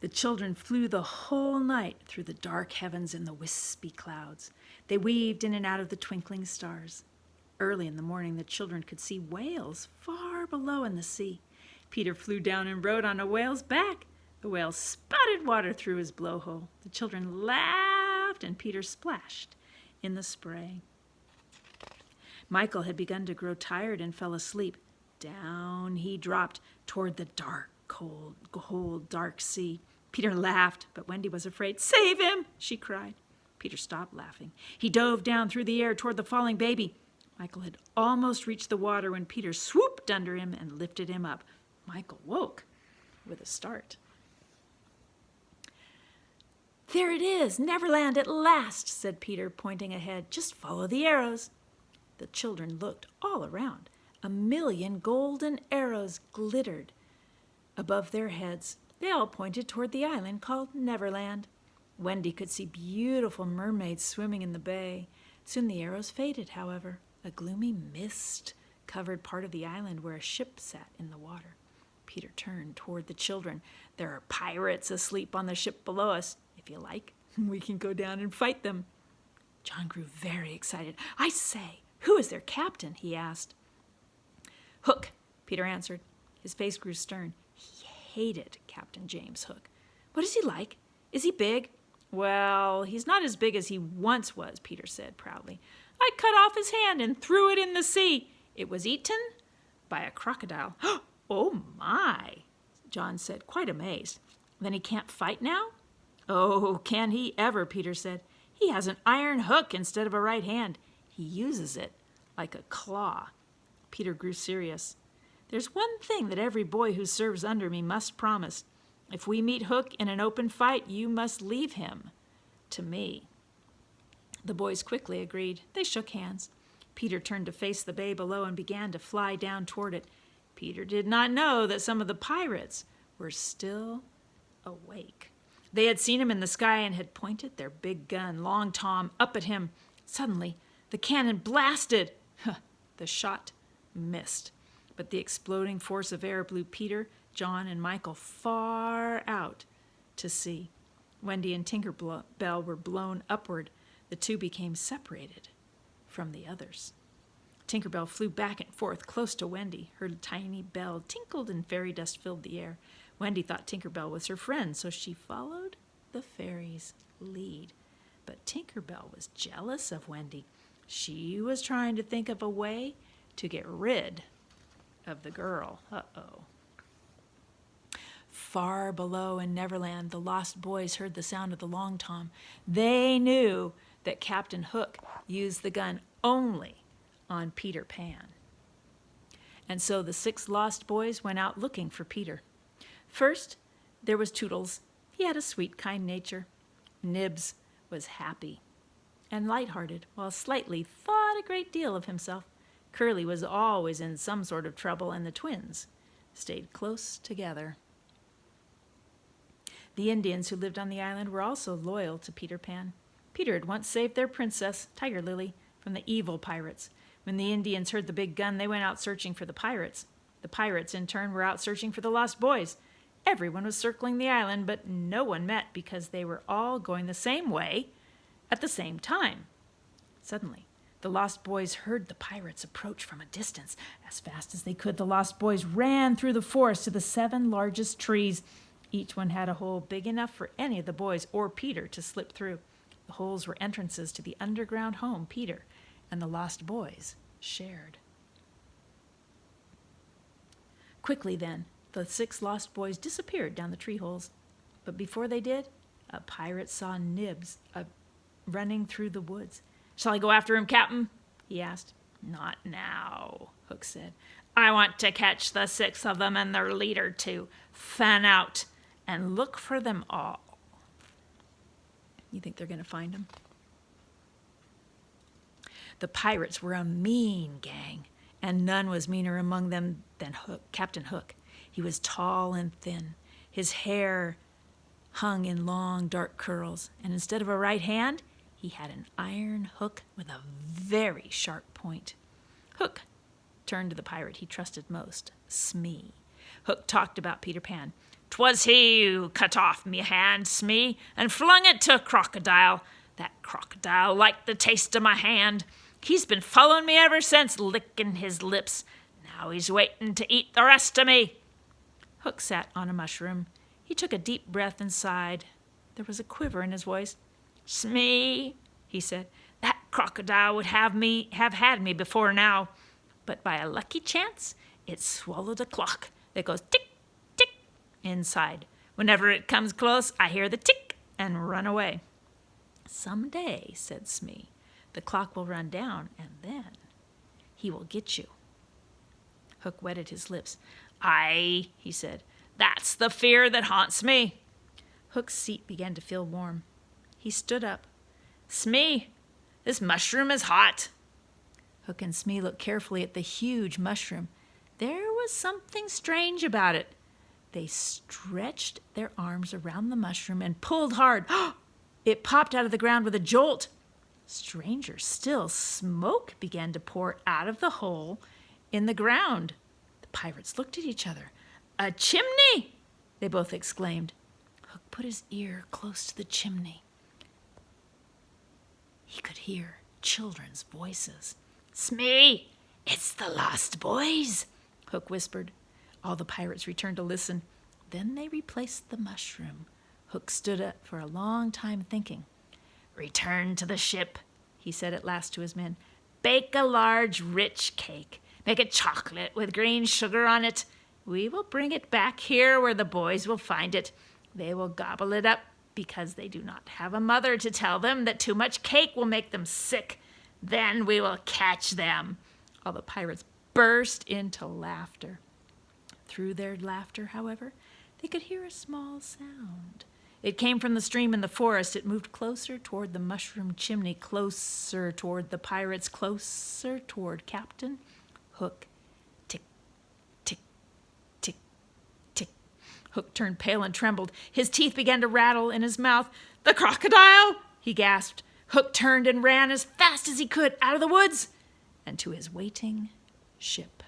The children flew the whole night through the dark heavens and the wispy clouds. They weaved in and out of the twinkling stars. Early in the morning, the children could see whales far below in the sea. Peter flew down and rode on a whale's back. The whale spouted water through his blowhole. The children laughed, and Peter splashed in the spray. Michael had begun to grow tired and fell asleep. Down he dropped toward the dark, cold, dark sea. Peter laughed, but Wendy was afraid. "Save him!" she cried. Peter stopped laughing. He dove down through the air toward the falling baby. Michael had almost reached the water when Peter swooped under him and lifted him up. Michael woke with a start. "There it is, Neverland at last," said Peter, pointing ahead. "Just follow the arrows." The children looked all around. 1,000,000 golden arrows glittered above their heads. They all pointed toward the island called Neverland. Wendy could see beautiful mermaids swimming in the bay. Soon the arrows faded, however. A gloomy mist covered part of the island where a ship sat in the water. Peter turned toward the children. "There are pirates asleep on the ship below us. If you like, we can go down and fight them." John grew very excited. "I say, who is their captain?" he asked. "Hook," Peter answered. His face grew stern. He hated Captain James Hook. "What is he like? Is he big?" "Well, he's not as big as he once was," Peter said proudly. "I cut off his hand and threw it in the sea. It was eaten by a crocodile." "Oh, my," John said, quite amazed. "Then he can't fight now?" "Oh, can he ever," Peter said. "He has an iron hook instead of a right hand. He uses it like a claw." Peter grew serious. "There's one thing that every boy who serves under me must promise. If we meet Hook in an open fight, you must leave him to me." The boys quickly agreed. They shook hands. Peter turned to face the bay below and began to fly down toward it. Peter did not know that some of the pirates were still awake. They had seen him in the sky and had pointed their big gun, Long Tom, up at him. Suddenly, the cannon blasted. The shot missed, but the exploding force of air blew Peter, John, and Michael far out to sea. Wendy and Tinkerbell were blown upward. The two became separated from the others. Tinkerbell flew back and forth close to Wendy. Her tiny bell tinkled and fairy dust filled the air. Wendy thought Tinkerbell was her friend, so she followed the fairy's lead. But Tinkerbell was jealous of Wendy. She was trying to think of a way to get rid of the girl. Far below in Neverland, the lost boys heard the sound of the Long Tom. They knew that Captain Hook used the gun only on Peter Pan. And so the 6 lost boys went out looking for Peter. First, there was Toodles. He had a sweet, kind nature. Nibs was happy and lighthearted, while Slightly thought a great deal of himself. Curly was always in some sort of trouble, and the twins stayed close together. The Indians who lived on the island were also loyal to Peter Pan. Peter had once saved their princess, Tiger Lily, from the evil pirates. When the Indians heard the big gun, they went out searching for the pirates. The pirates, in turn, were out searching for the lost boys. Everyone was circling the island, but no one met because they were all going the same way at the same time. Suddenly, the lost boys heard the pirates approach from a distance. As fast as they could, the lost boys ran through the forest to the 7 largest trees. Each one had a hole big enough for any of the boys or Peter to slip through. The holes were entrances to the underground home Peter and the lost boys shared. Quickly then, the 6 lost boys disappeared down the tree holes. But before they did, a pirate saw Nibs running through the woods. "Shall I go after him, Captain?" he asked. "Not now," Hook said. "I want to catch the 6 of them and their leader too. Fan out and look for them all." You think they're going to find him? The pirates were a mean gang, and none was meaner among them than Captain Hook. He was tall and thin. His hair hung in long, dark curls, and instead of a right hand, he had an iron hook with a very sharp point. Hook turned to the pirate he trusted most, Smee. Hook talked about Peter Pan. 'Twas he who cut off me hand, Smee, and flung it to a crocodile. That crocodile liked the taste of my hand. He's been following me ever since, licking his lips. Now he's waiting to eat the rest of me." Hook sat on a mushroom. He took a deep breath and sighed. There was a quiver in his voice. "Smee," he said, "that crocodile would have had me before now. But by a lucky chance, it swallowed a clock that goes tick, tick inside. Whenever it comes close, I hear the tick and run away." "Some day," said Smee, "the clock will run down, and then he will get you." Hook wetted his lips. "Aye," he said, "that's the fear that haunts me." Hook's seat began to feel warm. He stood up. "Smee, this mushroom is hot." Hook and Smee looked carefully at the huge mushroom. There was something strange about it. They stretched their arms around the mushroom and pulled hard. It popped out of the ground with a jolt. Stranger still, smoke began to pour out of the hole in the ground. The pirates looked at each other. "A chimney!" they both exclaimed. Hook put his ear close to the chimney. He could hear children's voices. "Smee, it's the Lost Boys," Hook whispered. All the pirates returned to listen. Then they replaced the mushroom. Hook stood up for a long time thinking. "Return to the ship," he said at last to his men. "Bake a large, rich cake. Make it chocolate with green sugar on it. We will bring it back here where the boys will find it. They will gobble it up because they do not have a mother to tell them that too much cake will make them sick. Then we will catch them." All the pirates burst into laughter. Through their laughter, however, they could hear a small sound. It came from the stream in the forest. It moved closer toward the mushroom chimney, closer toward the pirates, closer toward Captain Hook. Tick, tick, tick, tick. Hook turned pale and trembled. His teeth began to rattle in his mouth. "The crocodile!" he gasped. Hook turned and ran as fast as he could out of the woods and to his waiting ship.